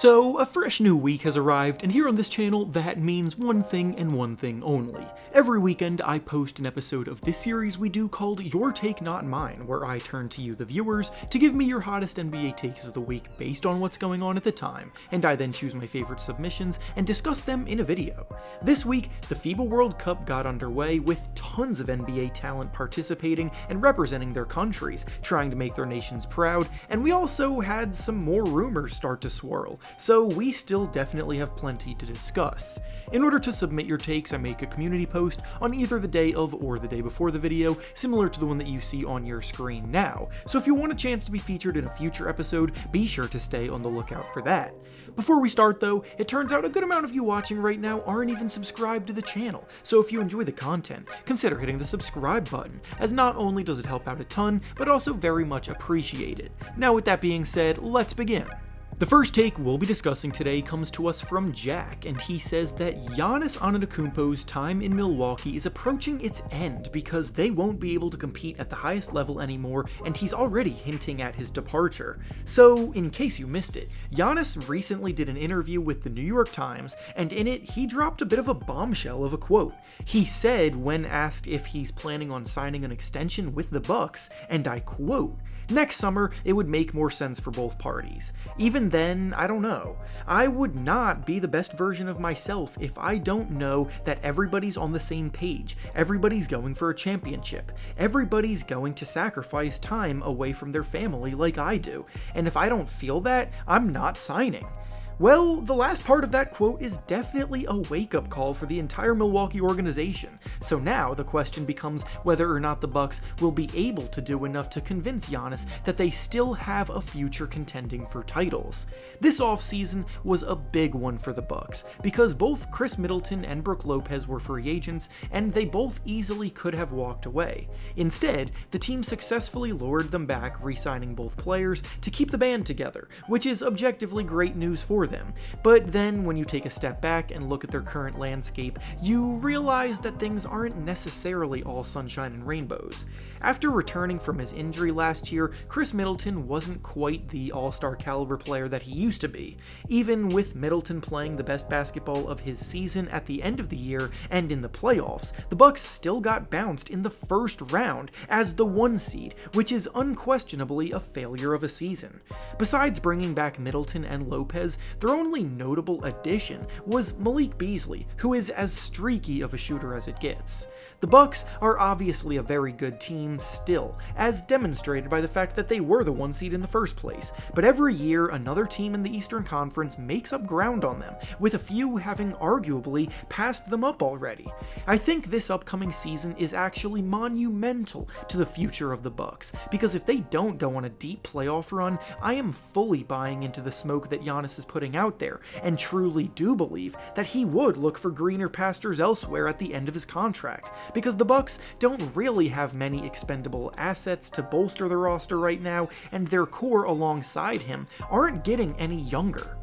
So, a fresh new week has arrived, and here on this channel, that means one thing and one thing only. Every weekend, I post an episode of this series we do called Your Take Not Mine, where I turn to you, the viewers, to give me your hottest NBA takes of the week based on what's going on at the time, and I then choose my favorite submissions and discuss them in a video. This week, the FIBA World Cup got underway with tons of NBA talent participating and representing their countries, trying to make their nations proud, and we also had some more rumors start to swirl. So we still definitely have plenty to discuss. In order to submit your takes, I make a community post on either the day of or the day before the video, similar to the one that you see on your screen now. So if you want a chance to be featured in a future episode, be sure to stay on the lookout for that. Before we start though, it turns out a good amount of you watching right now aren't even subscribed to the channel, so if you enjoy the content, consider hitting the subscribe button, as not only does it help out a ton, but also very much appreciated. Now with that being said, let's begin. The first take we'll be discussing today comes to us from Jack, and he says that Giannis Antetokounmpo's time in Milwaukee is approaching its end because they won't be able to compete at the highest level anymore, and he's already hinting at his departure. So, in case you missed it, Giannis recently did an interview with the New York Times, and in it, he dropped a bit of a bombshell of a quote. He said, when asked if he's planning on signing an extension with the Bucks, and I quote, "Next summer, it would make more sense for both parties. Even then, I don't know. I would not be the best version of myself if I don't know that everybody's on the same page, everybody's going for a championship, everybody's going to sacrifice time away from their family like I do, and if I don't feel that, I'm not signing." Well, the last part of that quote is definitely a wake-up call for the entire Milwaukee organization, so now the question becomes whether or not the Bucks will be able to do enough to convince Giannis that they still have a future contending for titles. This offseason was a big one for the Bucks, because both Chris Middleton and Brook Lopez were free agents, and they both easily could have walked away. Instead, the team successfully lured them back, re-signing both players to keep the band together, which is objectively great news for them. But then when you take a step back and look at their current landscape, you realize that things aren't necessarily all sunshine and rainbows. After returning from his injury last year, Chris Middleton wasn't quite the all-star caliber player that he used to be. Even with Middleton playing the best basketball of his season at the end of the year and in the playoffs, the Bucks still got bounced in the first round as the 1 seed, which is unquestionably a failure of a season. Besides bringing back Middleton and Lopez, their only notable addition was Malik Beasley, who is as streaky of a shooter as it gets. The Bucks are obviously a very good team still, as demonstrated by the fact that they were the 1 seed in the first place, but every year another team in the Eastern Conference makes up ground on them, with a few having arguably passed them up already. I think this upcoming season is actually monumental to the future of the Bucks, because if they don't go on a deep playoff run, I am fully buying into the smoke that Giannis is putting out there, and truly do believe that he would look for greener pastures elsewhere at the end of his contract, because the Bucks don't really have many expendable assets to bolster the roster right now, and their core alongside him aren't getting any younger.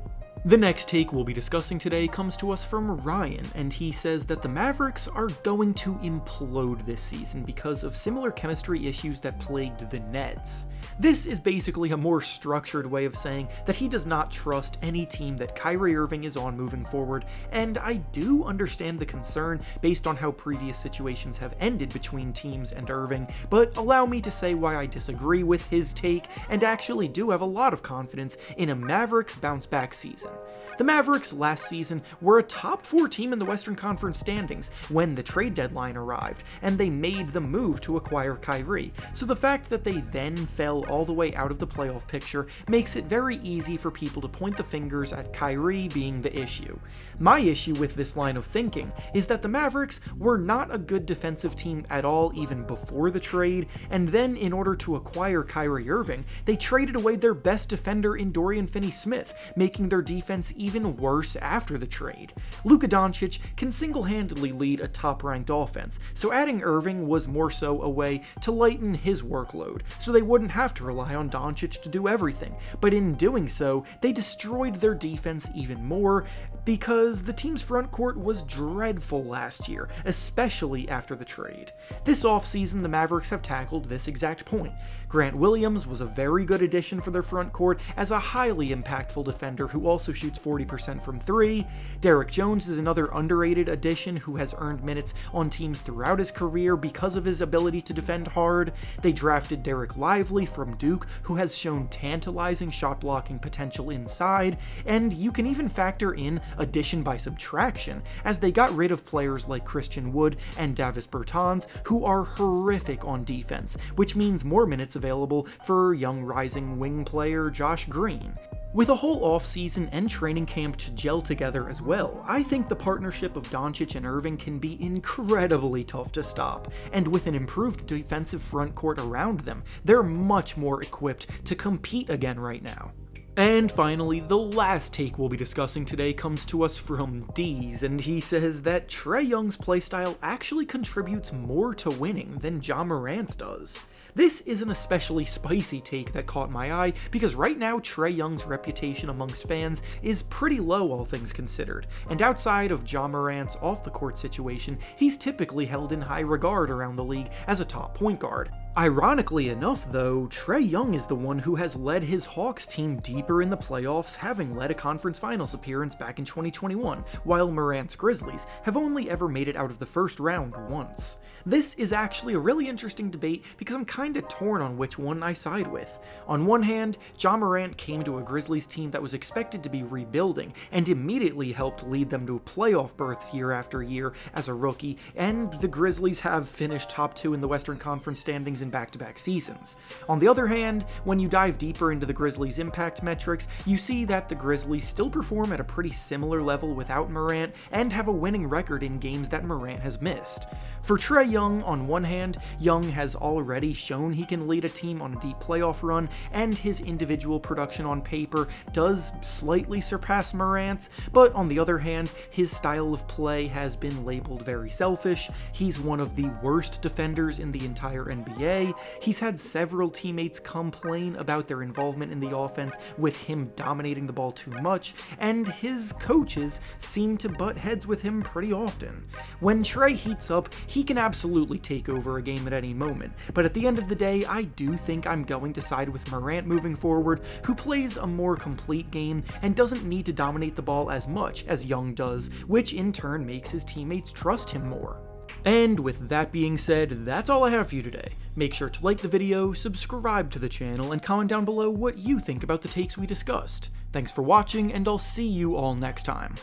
The next take we'll be discussing today comes to us from Ryan, and he says that the Mavericks are going to implode this season because of similar chemistry issues that plagued the Nets. This is basically a more structured way of saying that he does not trust any team that Kyrie Irving is on moving forward, and I do understand the concern based on how previous situations have ended between teams and Irving, but allow me to say why I disagree with his take and actually do have a lot of confidence in a Mavericks bounce-back season. The Mavericks last season were a top 4 team in the Western Conference standings when the trade deadline arrived, and they made the move to acquire Kyrie, so the fact that they then fell all the way out of the playoff picture makes it very easy for people to point the fingers at Kyrie being the issue. My issue with this line of thinking is that the Mavericks were not a good defensive team at all even before the trade, and then in order to acquire Kyrie Irving, they traded away their best defender in Dorian Finney-Smith, making their defense even worse after the trade. Luka Doncic can single-handedly lead a top-ranked offense, so adding Irving was more so a way to lighten his workload, so they wouldn't have to rely on Doncic to do everything, but in doing so, they destroyed their defense even more because the team's front court was dreadful last year, especially after the trade. This offseason, the Mavericks have tackled this exact point. Grant Williams was a very good addition for their front court as a highly impactful defender who also shoots 40% from 3. Derrick Jones is another underrated addition who has earned minutes on teams throughout his career because of his ability to defend hard. They drafted Derek Lively from Duke, who has shown tantalizing shot blocking potential inside, and you can even factor in addition by subtraction, as they got rid of players like Christian Wood and Davis Bertans, who are horrific on defense, which means more minutes available for young rising wing player Josh Green. With a whole offseason and training camp to gel together as well, I think the partnership of Doncic and Irving can be incredibly tough to stop, and with an improved defensive front court around them, they're much more equipped to compete again right now. And finally, the last take we'll be discussing today comes to us from Deez, and he says that Trae Young's playstyle actually contributes more to winning than Ja Morant's does. This is an especially spicy take that caught my eye because right now Trae Young's reputation amongst fans is pretty low, all things considered, and outside of Ja Morant's off-the-court situation, he's typically held in high regard around the league as a top point guard. Ironically enough, though, Trae Young is the one who has led his Hawks team deeper in the playoffs, having led a conference finals appearance back in 2021, while Morant's Grizzlies have only ever made it out of the first round once. This is actually a really interesting debate because I'm kinda torn on which one I side with. On one hand, Ja Morant came to a Grizzlies team that was expected to be rebuilding and immediately helped lead them to playoff berths year after year as a rookie, and the Grizzlies have finished top 2 in the Western Conference standings in back-to-back seasons. On the other hand, when you dive deeper into the Grizzlies' impact metrics, you see that the Grizzlies still perform at a pretty similar level without Morant and have a winning record in games that Morant has missed. For Trae Young, on one hand, Young has already shown he can lead a team on a deep playoff run, and his individual production on paper does slightly surpass Morant's, but on the other hand, his style of play has been labeled very selfish. He's one of the worst defenders in the entire NBA. He's had several teammates complain about their involvement in the offense with him dominating the ball too much, and his coaches seem to butt heads with him pretty often. When Trae heats up, he can absolutely take over a game at any moment, but at the end of the day, I do think I'm going to side with Morant moving forward, who plays a more complete game and doesn't need to dominate the ball as much as Young does, which in turn makes his teammates trust him more. And with that being said, that's all I have for you today. Make sure to like the video, subscribe to the channel, and comment down below what you think about the takes we discussed. Thanks for watching, and I'll see you all next time.